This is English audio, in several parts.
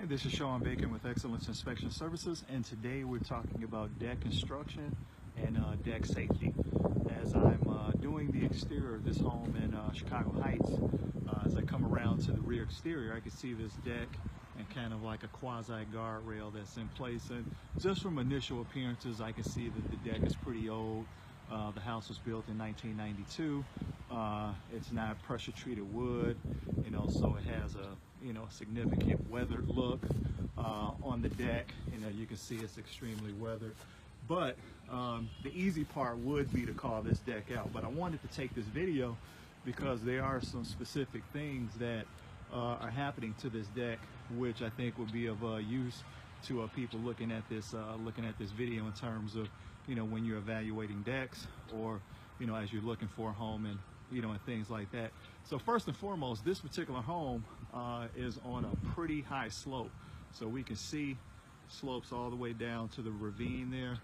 This is Sean Bacon with Xcellence Inspection Services, and today we're talking about deck construction and deck safety. As I'm doing the exterior of this home in Chicago Heights, as I come around to the rear exterior, I can see this deck and kind of like a quasi guardrail that's in place. And just from initial appearances, I can see that the deck is pretty old. The house was built in 1992. It's not pressure treated wood, so it has a significant weathered look on the deck. You can see it's extremely weathered. But the easy part would be to call this deck out. But I wanted to take this video because there are some specific things that are happening to this deck, which I think will be of use to people looking at this video in terms of when you're evaluating decks, or as you're looking for a home and and things like that. So first and foremost, this particular home is on a pretty high slope, so we can see slopes all the way down to the ravine there.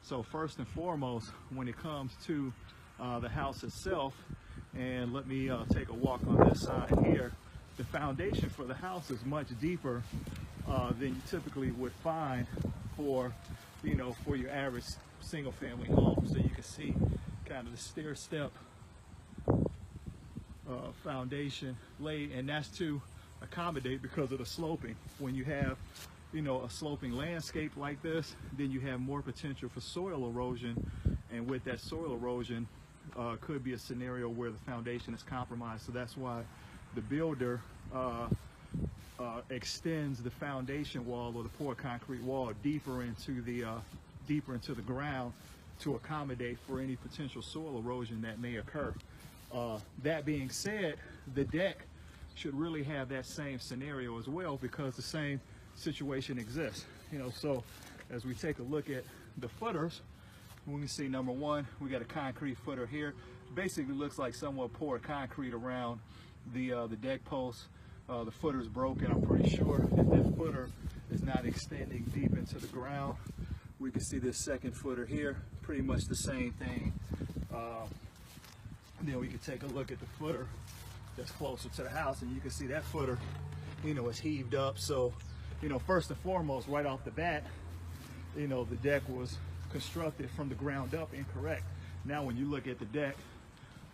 So first and foremost, when it comes to the house itself, and let me take a walk on this side here, the foundation for the house is much deeper than you typically would find for for your average single family home. So you can see kind of the stair step foundation laid, and that's to accommodate because of the sloping. When you have a sloping landscape like this, then you have more potential for soil erosion, and with that soil erosion could be a scenario where the foundation is compromised. So that's why the builder extends the foundation wall or the poured concrete wall deeper into the ground to accommodate for any potential soil erosion that may occur. That being said, the deck should really have that same scenario as well, because the same situation exists. So as we take a look at the footers, we can see, number one, we got a concrete footer here. Basically looks like someone poured concrete around the deck post. The footer is broken. I'm pretty sure that this footer is not extending deep into the ground. We can see this second footer here, pretty much the same thing. Then we can take a look at the footer that's closer to the house, and you can see that footer, is heaved up. So, first and foremost, right off the bat, the deck was constructed from the ground up incorrect. Now, when you look at the deck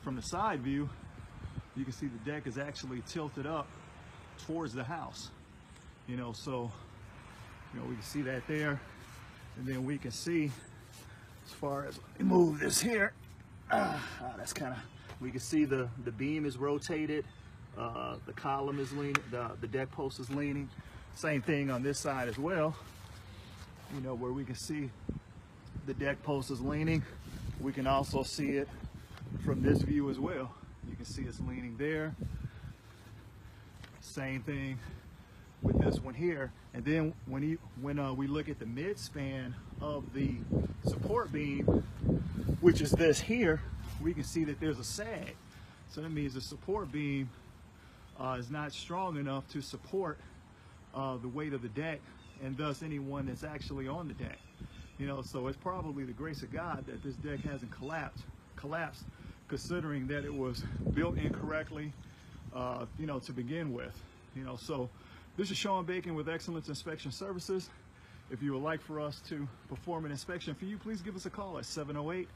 from the side view, you can see the deck is actually tilted up towards the house. So, we can see that there, and then we can see, as far as we move this here, that's kind of, we can see the beam is rotated, the column is leaning, the deck post is leaning. Same thing on this side as well, where we can see the deck post is leaning. We can also see it from this view as well. You can see it's leaning there. Same thing with this one here. And then when we look at the mid span of the support beam, which is this here, we can see that there's a sag. So that means the support beam is not strong enough to support the weight of the deck, and thus anyone that's actually on the deck. So it's probably the grace of God that this deck hasn't collapsed, considering that it was built incorrectly, to begin with. So this is Sean Bacon with Xcellence Inspection Services. If you would like for us to perform an inspection for you, please give us a call at 708-299-9235.